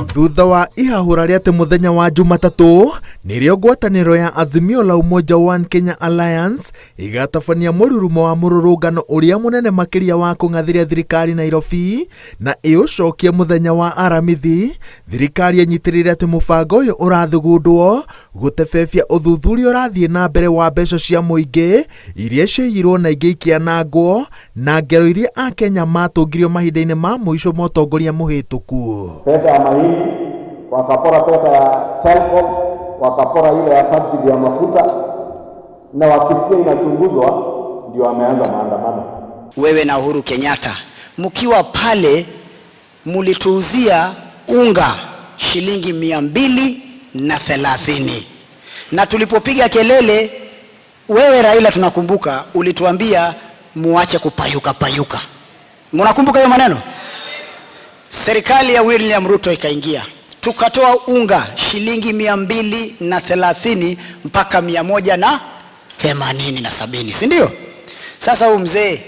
Thutha wa ihahũra rĩa atĩ mũthenya wa Jumatatũ nĩrĩo ngwatanĩro ya Azimio la Umoja One Kenya Alliance igatabania mũrurumo wa mũrũrũngano ũrĩa mũnene makĩria wa kũng'athĩria thirikari Nairobi na ĩũcokie mũthenya wa Aramithi. Thirikari ĩnyitĩrĩire atĩ mũbango ũyũ ũrathugundwo gũtebebia ũthuthuria ũrathiĩ na mbere wa mbeca cia mũingĩ iria ciaiyirwo na ingĩ ikianangwo na ngero iria Akenya matũngirio mahinda-inĩ ma mũico ma ũtongoria mũhĩtũku. Pesa ya mahindi, wakapora pesa ya Telcom, wakapora ile ya subsidy ya mafuta, na wakisikia inachunguzwa ndio wameanza maandamano. Wewe na Uhuru Kenyatta mkiwa pale mulituuzia unga shilingi 230 na tulipopiga kelele, wewe Raila tunakumbuka ulituambia muache kupayuka payuka. Mnakumbuka hiyo maneno? Serikali ya William Ruto ikaingia, tukatoa unga shilingi 230 mpaka 180 na 70, si ndio? Sasa huyu mzee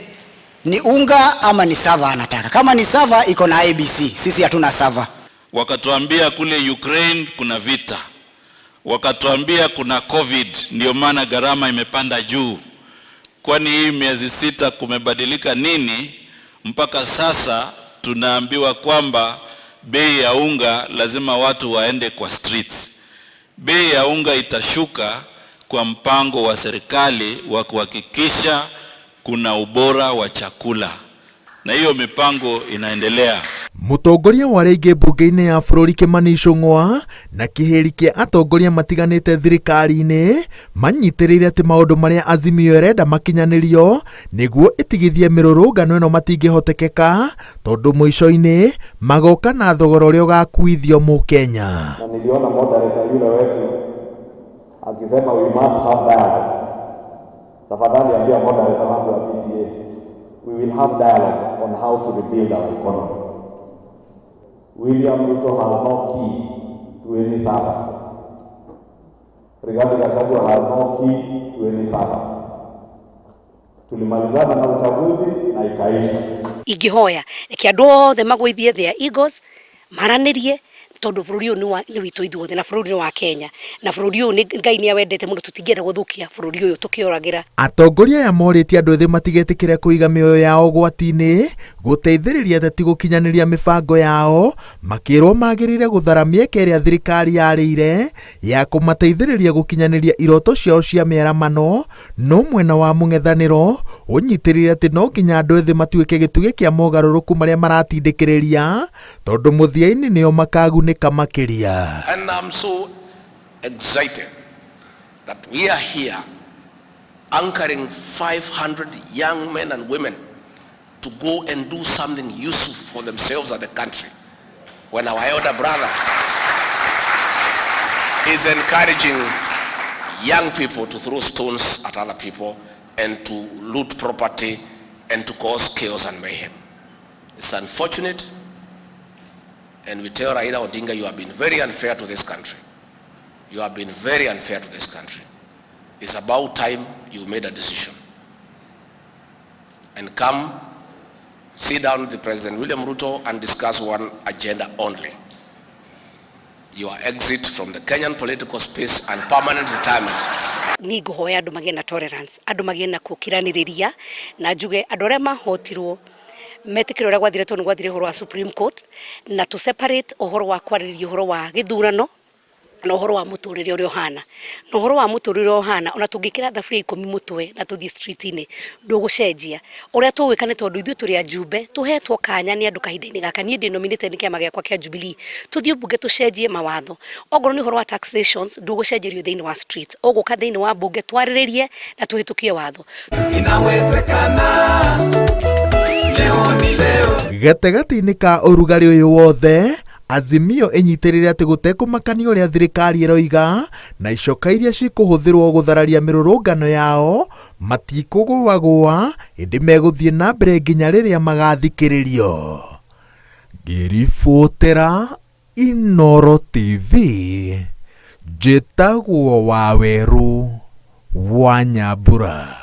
ni unga ama ni sava anataka? Kama ni sava iko na ABC, sisi hatuna sava. Wakatuambia kule Ukraine kuna vita, wakatuambia kuna COVID, ndio maana gharama imepanda juu. Kwani hii miezi 6 kumebadilika nini mpaka sasa tunaambiwa kwamba bei ya unga lazima watu waende kwa streets? Bei ya unga itashuka kwa mpango wa serikali wa kuhakikisha kuna ubora wa chakula, na hiyo mipango inaendelea. Mũtongoria wa rĩngĩ mbunge-inĩ ya bũrũri Kimani Ichung'wa na kĩhĩri kĩa atongoria matiganĩte thirikari-inĩ manyitĩrĩire atĩ maũndũ marĩa Azimio ĩrenda makinyanĩrio nĩguo ĩtigithie mĩrũrũngano ĩno matingĩhotekeka, tondũ mũico-inĩ magoka na thogora ũrĩa ũgakuithio Mũkenya. Na niliona moderator yule wetu akisema we must have dialogue. Tafadhali ambia moderator wangu wa PCA, we will have dialogue on how to rebuild our economy. William Ruto has no key to any server. Rigathi Gachagua has no key to any server. Tulimalizana na uchaguzi na ikaisha. Igihoya reke andũ othe magũithie their egos, maranĩrie, tondũ bũrũri ũyũ nĩ witũ ithuothe na bũrũri wa Kenya, na bũrũri ũyũ nĩ Ngai nĩ awendete mũno, tũtingĩenda gũthũkia bũrũri ũyũ tũkĩoragĩra. Atongoria aya morĩtie andũ ethĩ matigetĩkĩre kũiga mĩoyo yao ũgwati-inĩ gũteithĩrĩria ateti gũkinyanĩria mĩbango yao, makĩrwo magĩrĩire gũthara mĩeke ĩrĩa thirikari yarĩire ya kũmateithĩrĩria gũkinyanĩria iroto ciao cia mĩaramano, no mwena wa mũng'ethanĩro ũnyitĩrĩire atĩ no nginya andũ ethĩ matuĩke gĩtugĩ kĩa mogarũrũku marĩa maratindĩkĩrĩria, tondũ mũthia-inĩ nĩo makagunĩka makiria. And I'm so excited that we are here anchoring 500 young men and women to go and do something useful for themselves and the country, when our elder brother is encouraging young people to throw stones at other people and to loot property and to cause chaos and mayhem. It's unfortunate. And we tell Raila Odinga, you have been very unfair to this country. You have been very unfair to this country. It's about time you made a decision. And come, sit down with the President William Ruto and discuss one agenda only. Your exit from the Kenyan political space and permanent retirement. Ni ngũhoya andũ magĩe na tolerance, andũ magĩe na kũkiranĩrĩria, na njuge andũ arĩa mahotirwo metikire ũrĩa gwathire tondũ gwathire ũhoro wa Supreme Court, na to separate ũhoro wa kwarĩrĩria ũhoro wa gĩthurano na ũhoro wa mũtũrĩre ũrĩa ũhana. Na ũhoro wa mũtũrĩre ũhana, ona tũngĩkĩra thaburia 10 mũtwe na tũthiĩ street-inĩ ndũgũcenjia. Ũrĩa tũwĩkane tondũ ithuĩ tũrĩ a Jumbe tũhetwo kanya nĩ andũ kahinda-inĩ gaka, niĩ ndĩ nominated nĩ kĩama gĩakwa kĩa Jubilee, tũthiĩ mbunge tũcenjie mawatho. Ongorwo nĩ ũhoro wa taxations ndũgũcenjerio thĩinĩ wa street, ũgũka thĩinĩ wa mbunge twarĩrĩrie na tũhĩtũkie watho. Inawezekana leo ni leo. Gatagatĩ-inĩ ka ũrugarĩ ũyũ wothe, Azimio ĩnyitĩrĩire atĩ gũtekũmakania ũrĩa thirikari ĩroiga na icoka iria cikũhũthĩrwo gũthararia mĩrũrũngano yao matikũgũagũa, ĩndĩ megũthiĩ na mbere nginya rĩrĩa magathikĩrĩrio. Ngĩribotera Inooro TV, njĩtagwo Waweru wa Nyambura.